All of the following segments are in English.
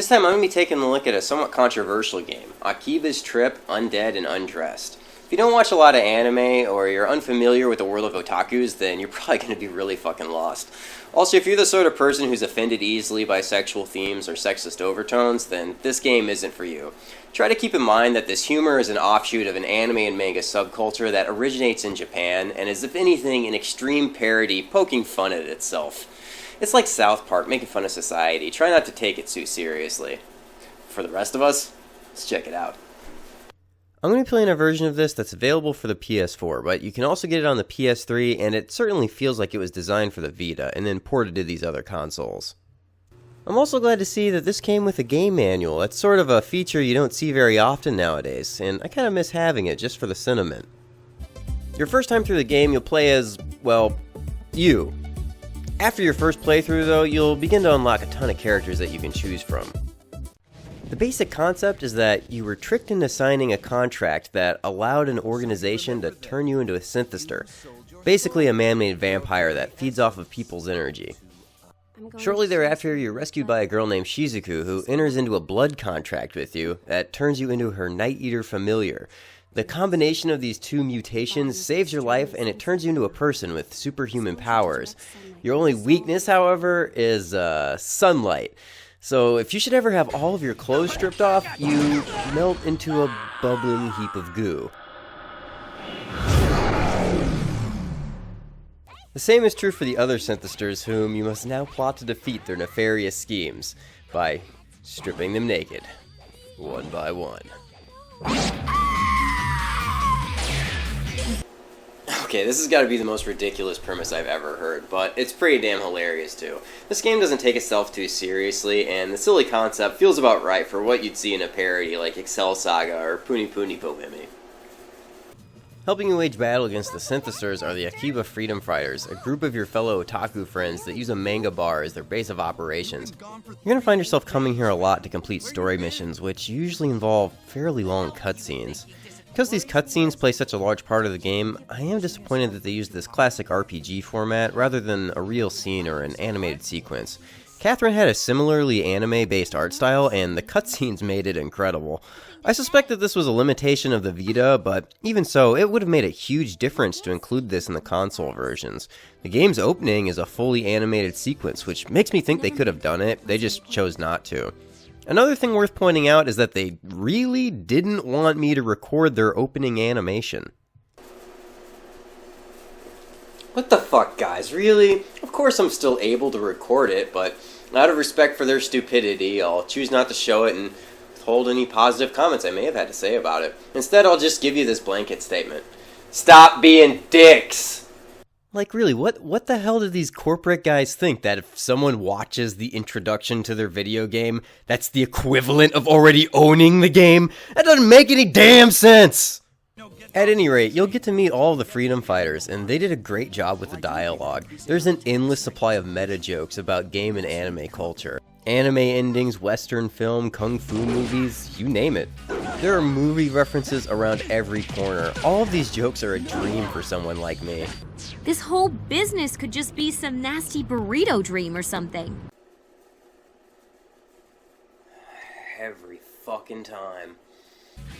This time I'm going to be taking a look at a somewhat controversial game, Akiba's Trip, Undead and Undressed. If you don't watch a lot of anime, or you're unfamiliar with the world of otakus, then you're probably going to be really fucking lost. Also, if you're the sort of person who's offended easily by sexual themes or sexist overtones, then this game isn't for you. Try to keep in mind that this humor is an offshoot of an anime and manga subculture that originates in Japan, and is, if anything, an extreme parody poking fun at itself. It's like South Park making fun of society. Try not to take it too seriously. For the rest of us, let's check it out. I'm going to be playing a version of this that's available for the PS4, but you can also get it on the PS3, and it certainly feels like it was designed for the Vita, and then ported to these other consoles. I'm also glad to see that this came with a game manual. That's sort of a feature you don't see very often nowadays, and I kind of miss having it just for the sentiment. Your first time through the game, you'll play as, well, you. After your first playthrough, though, you'll begin to unlock a ton of characters that you can choose from. The basic concept is that you were tricked into signing a contract that allowed an organization to turn you into a synthester, basically a man-made vampire that feeds off of people's energy. Shortly thereafter, you're rescued by a girl named Shizuku, who enters into a blood contract with you that turns you into her Night Eater familiar. The combination of these two mutations saves your life, and it turns you into a person with superhuman powers. Your only weakness, however, is sunlight. So if you should ever have all of your clothes stripped off, you melt into a bubbling heap of goo. The same is true for the other synthesters, whom you must now plot to defeat their nefarious schemes by stripping them naked, one by one. Okay, this has got to be the most ridiculous premise I've ever heard, but it's pretty damn hilarious too. This game doesn't take itself too seriously, and the silly concept feels about right for what you'd see in a parody like Excel Saga or Puni Puni Pohimi. Helping you wage battle against the synthesers are the Akiba Freedom Fighters, a group of your fellow otaku friends that use a manga bar as their base of operations. You're going to find yourself coming here a lot to complete story missions, which usually involve fairly long cutscenes. Because these cutscenes play such a large part of the game, I am disappointed that they used this classic RPG format rather than a real scene or an animated sequence. Catherine had a similarly anime-based art style, and the cutscenes made it incredible. I suspect that this was a limitation of the Vita, but even so, it would have made a huge difference to include this in the console versions. The game's opening is a fully animated sequence, which makes me think they could have done it, they just chose not to. Another thing worth pointing out is that they really didn't want me to record their opening animation. What the fuck, guys, really? Of course I'm still able to record it, but out of respect for their stupidity, I'll choose not to show it and withhold any positive comments I may have had to say about it. Instead, I'll just give you this blanket statement. Stop being dicks! Like, really, what the hell do these corporate guys think? That if someone watches the introduction to their video game, that's the equivalent of already owning the game? That doesn't make any damn sense! At any rate, you'll get to meet all of the Freedom Fighters, and they did a great job with the dialogue. There's an endless supply of meta jokes about game and anime culture. Anime endings, western film, kung fu movies, you name it. There are movie references around every corner. All of these jokes are a dream for someone like me. This whole business could just be some nasty burrito dream or something. Every fucking time.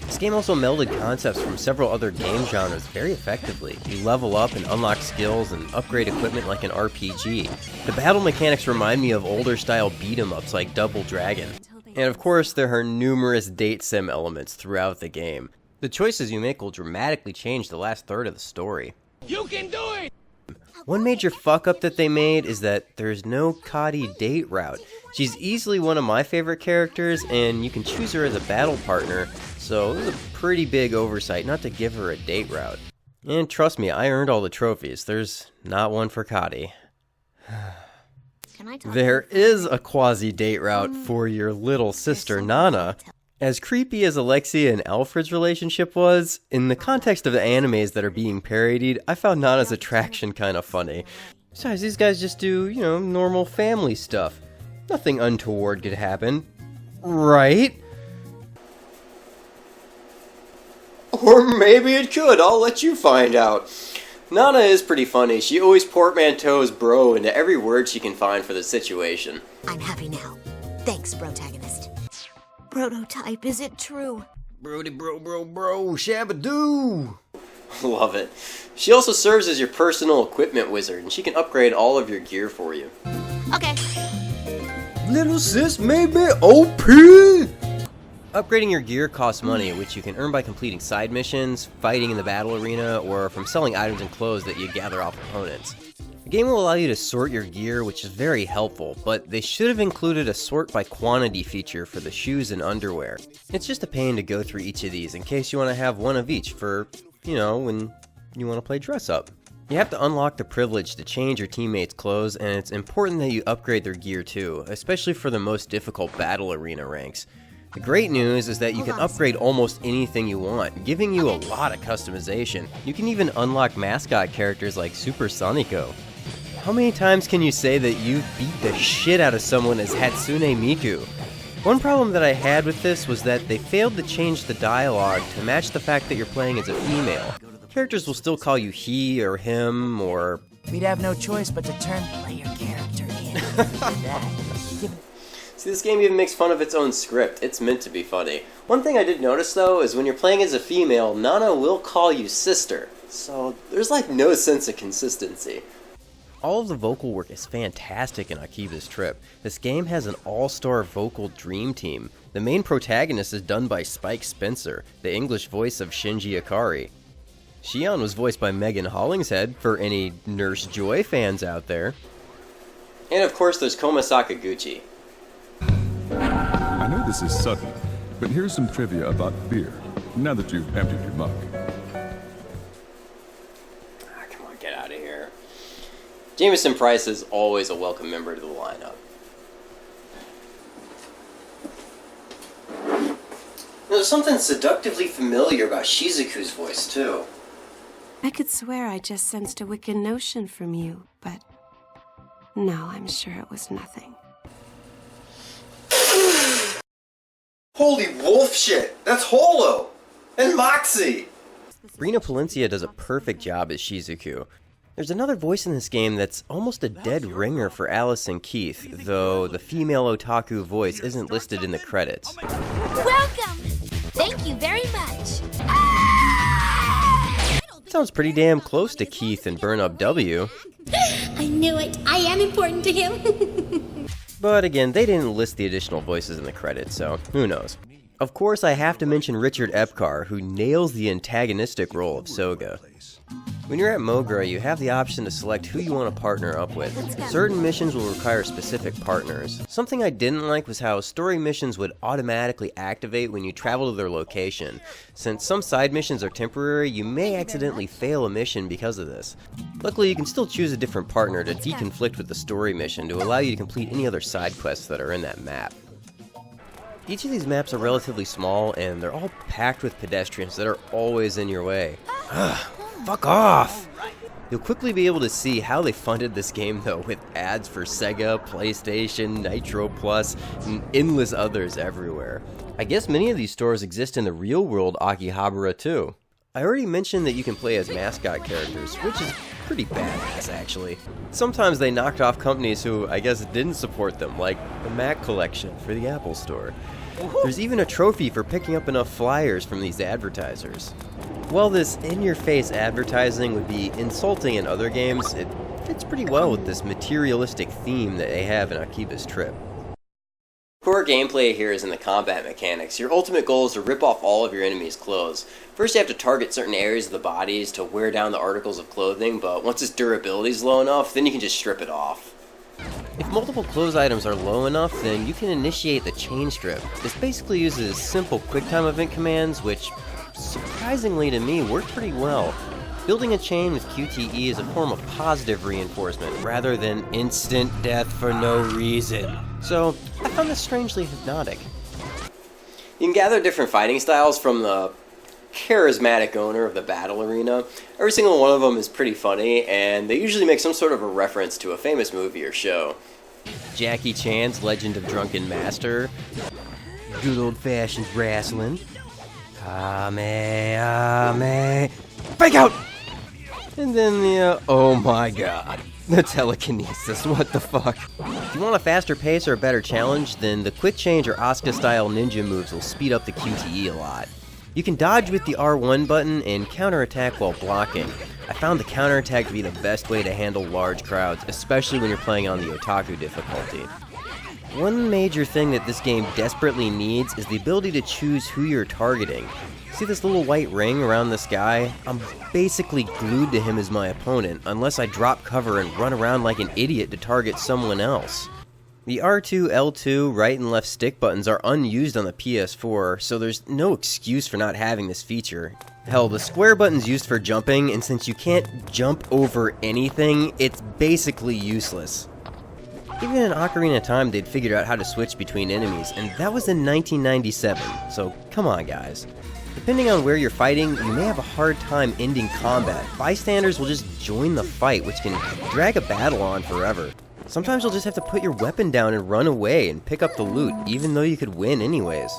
This game also melded concepts from several other game genres very effectively. You level up and unlock skills and upgrade equipment like an RPG. The battle mechanics remind me of older style beat-em-ups like Double Dragon. And of course, there are numerous date sim elements throughout the game. The choices you make will dramatically change the last third of the story. You can do it! One major fuck-up that they made is that there's no Kadi date route. She's easily one of my favorite characters, and you can choose her as a battle partner, so it was a pretty big oversight not to give her a date route. And trust me, I earned all the trophies. There's not one for Kadi. There is a quasi-date route for your little sister, Nana. As creepy as Alexia and Alfred's relationship was, in the context of the animes that are being parodied, I found Nana's attraction kind of funny. Besides, these guys just do, normal family stuff. Nothing untoward could happen. Right? Or maybe it could, I'll let you find out. Nana is pretty funny. She always portmanteaus bro into every word she can find for the situation. I'm happy now. Thanks, protagonist. prototype, is it true? Brody bro, shabadoo! Love it. She also serves as your personal equipment wizard, and she can upgrade all of your gear for you. Okay. Little sis may be OP! Upgrading your gear costs money, which you can earn by completing side missions, fighting in the battle arena, or from selling items and clothes that you gather off opponents. The game will allow you to sort your gear, which is very helpful, but they should have included a sort by quantity feature for the shoes and underwear. It's just a pain to go through each of these in case you want to have one of each for, you know, when you want to play dress up. You have to unlock the privilege to change your teammates' clothes, and it's important that you upgrade their gear too, especially for the most difficult battle arena ranks. The great news is that you can upgrade almost anything you want, giving you a lot of customization. You can even unlock mascot characters like Super Sonico. How many times can you say that you beat the shit out of someone as Hatsune Miku? One problem that I had with this was that they failed to change the dialogue to match the fact that you're playing as a female. Characters will still call you he or him or... We'd have no choice but to turn player character in. See, this game even makes fun of its own script. It's meant to be funny. One thing I did notice, though, is when you're playing as a female, Nana will call you sister. So there's like no sense of consistency. All of the vocal work is fantastic in Akiba's Trip. This game has an all-star vocal dream team. The main protagonist is done by Spike Spencer, the English voice of Shinji Ikari. Shion was voiced by Megan Hollingshead, for any Nurse Joy fans out there. And of course there's Koma Sakaguchi. I know this is sudden, but here's some trivia about beer, now that you've emptied your mug. Come on, get out of here. Jameson Price is always a welcome member to the lineup. There's something seductively familiar about Shizuku's voice, too. I could swear I just sensed a wicked notion from you, but no, I'm sure it was nothing. Holy wolf shit! That's Holo! And Moxie! Rena Palencia does a perfect job as Shizuku. There's another voice in this game that's almost a dead ringer for Alice and Keith, though the female otaku voice isn't listed in the credits. Welcome! Thank you very much. Sounds pretty damn close to Keith and Burn Up W. I knew it. I am important to him. But again, they didn't list the additional voices in the credits, so who knows. Of course, I have to mention Richard Epcar, who nails the antagonistic role of Soga. When you're at Mogra, you have the option to select who you want to partner up with. Certain missions will require specific partners. Something I didn't like was how story missions would automatically activate when you travel to their location. Since some side missions are temporary, you may accidentally fail a mission because of this. Luckily, you can still choose a different partner to deconflict with the story mission to allow you to complete any other side quests that are in that map. Each of these maps are relatively small, and they're all packed with pedestrians that are always in your way. Fuck off! You'll quickly be able to see how they funded this game, though, with ads for Sega, PlayStation, Nitro Plus, and endless others everywhere. I guess many of these stores exist in the real-world Akihabara, too. I already mentioned that you can play as mascot characters, which is pretty badass, actually. Sometimes they knocked off companies who, I guess, didn't support them, like the Mac Collection for the Apple Store. There's even a trophy for picking up enough flyers from these advertisers. While this in-your-face advertising would be insulting in other games, it fits pretty well with this materialistic theme that they have in Akiba's Trip. Core gameplay here is in the combat mechanics. Your ultimate goal is to rip off all of your enemies' clothes. First you have to target certain areas of the bodies to wear down the articles of clothing, but once its durability is low enough, then you can just strip it off. If multiple clothes items are low enough, then you can initiate the chain strip. This basically uses simple QuickTime event commands, which, surprisingly to me, work pretty well. Building a chain with QTE is a form of positive reinforcement, rather than instant death for no reason. So, I found this strangely hypnotic. You can gather different fighting styles from the charismatic owner of the battle arena. Every single one of them is pretty funny, and they usually make some sort of a reference to a famous movie or show. Jackie Chan's Legend of Drunken Master, good old-fashioned wrestling, Kame, fake out! And then the, oh my god, The telekinesis, what the fuck? If you want a faster pace or a better challenge, then the quick change or Asuka-style ninja moves will speed up the QTE a lot. You can dodge with the R1 button and counterattack while blocking. I found the counterattack to be the best way to handle large crowds, especially when you're playing on the Otaku difficulty. One major thing that this game desperately needs is the ability to choose who you're targeting. See this little white ring around this guy? I'm basically glued to him as my opponent, unless I drop cover and run around like an idiot to target someone else. The R2, L2, right and left stick buttons are unused on the PS4, so there's no excuse for not having this feature. Hell, the square button's used for jumping, and since you can't jump over anything, it's basically useless. Even in Ocarina of Time, they'd figured out how to switch between enemies, and that was in 1997, so come on guys. Depending on where you're fighting, you may have a hard time ending combat. Bystanders will just join the fight, which can drag a battle on forever. Sometimes you'll just have to put your weapon down and run away and pick up the loot, even though you could win anyways.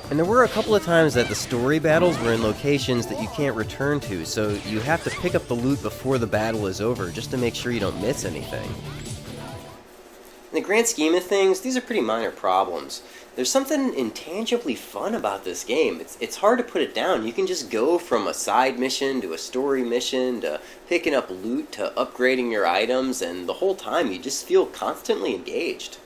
And there were a couple of times that the story battles were in locations that you can't return to, so you have to pick up the loot before the battle is over, just to make sure you don't miss anything. In the grand scheme of things, these are pretty minor problems. There's something intangibly fun about this game. It's hard to put it down. You can just go from a side mission to a story mission to picking up loot to upgrading your items, and the whole time you just feel constantly engaged.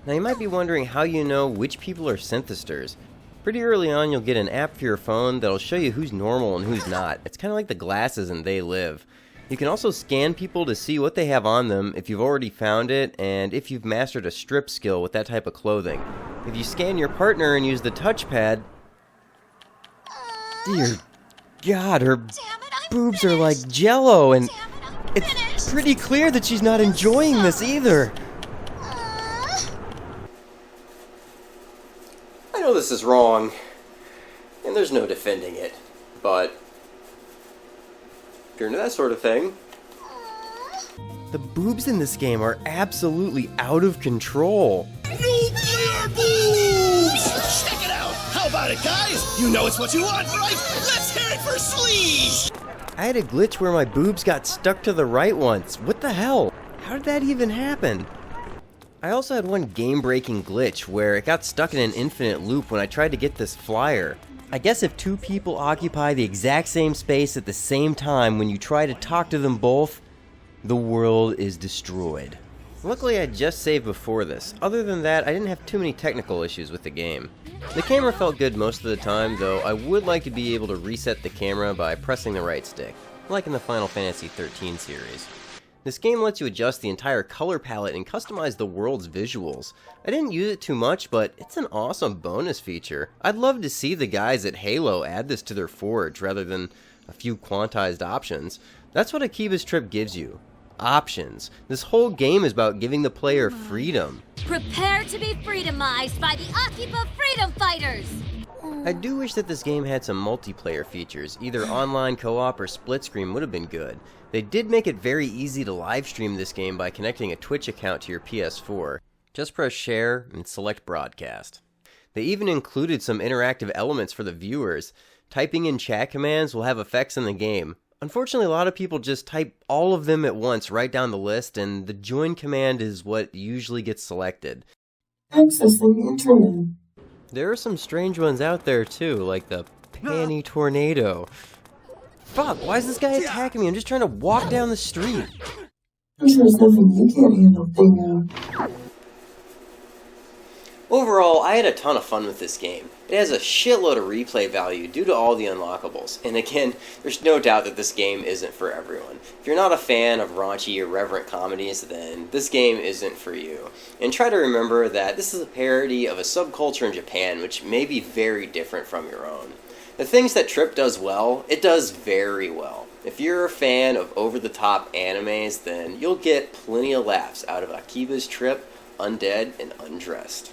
Now you might be wondering how you know which people are synthesters. Pretty early on you'll get an app for your phone that'll show you who's normal and who's not. It's kind of like the glasses in They Live. You can also scan people to see what they have on them if you've already found it, and if you've mastered a strip skill with that type of clothing. If you scan your partner and use the touchpad... Dear God, her boobs are like jello, and it's pretty clear that she's not enjoying this either. I know this is wrong, and there's no defending it, but... if you're into that sort of thing. The boobs in this game are absolutely out of control. Nuclear boobs! Check it out! How about it, guys? You know it's what you want, right? Let's hear it for Sleeves! I had a glitch where my boobs got stuck to the right once. What the hell? How did that even happen? I also had one game-breaking glitch where it got stuck in an infinite loop when I tried to get this flyer. I guess if two people occupy the exact same space at the same time, when you try to talk to them both, the world is destroyed. Luckily I just saved before this. Other than that, I didn't have too many technical issues with the game. The camera felt good most of the time, though I would like to be able to reset the camera by pressing the right stick, like in the Final Fantasy XIII series. This game lets you adjust the entire color palette and customize the world's visuals. I didn't use it too much, but it's an awesome bonus feature. I'd love to see the guys at Halo add this to their Forge rather than a few quantized options. That's what Akiba's Trip gives you. Options. This whole game is about giving the player freedom. Prepare to be freedomized by the Akiba Freedom Fighters! I do wish that this game had some multiplayer features. Either online co-op or split screen would have been good. They did make it very easy to live stream this game by connecting a Twitch account to your PS4. Just press share and select broadcast. They even included some interactive elements for the viewers. Typing in chat commands will have effects in the game. Unfortunately, a lot of people just type all of them at once right down the list, and the join command is what usually gets selected. Accessing internet. There are some strange ones out there too, like the panty tornado. Fuck, why is this guy attacking me? I'm just trying to walk down the street. There's nothing you can't handle, Dingo. Overall, I had a ton of fun with this game. It has a shitload of replay value due to all the unlockables. And again, there's no doubt that this game isn't for everyone. If you're not a fan of raunchy, irreverent comedies, then this game isn't for you. And try to remember that this is a parody of a subculture in Japan which may be very different from your own. The things that Trip does well, it does very well. If you're a fan of over-the-top animes, then you'll get plenty of laughs out of Akiba's Trip, Undead, and Undressed.